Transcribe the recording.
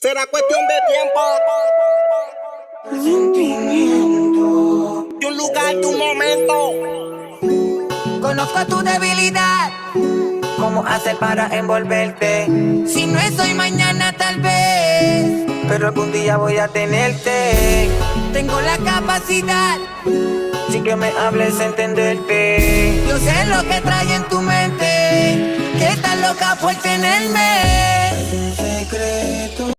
Será cuestión de tiempo. Sentimiento. De un lugar, de un momento. Conozco tu debilidad. ¿Cómo haces para envolverte? Si no es hoy, mañana tal vez. Pero algún día voy a tenerte. Tengo la capacidad. Si que me hables, entenderte. Yo sé lo que trae en tu mente. Que estás loca por tenerme. Es un secreto.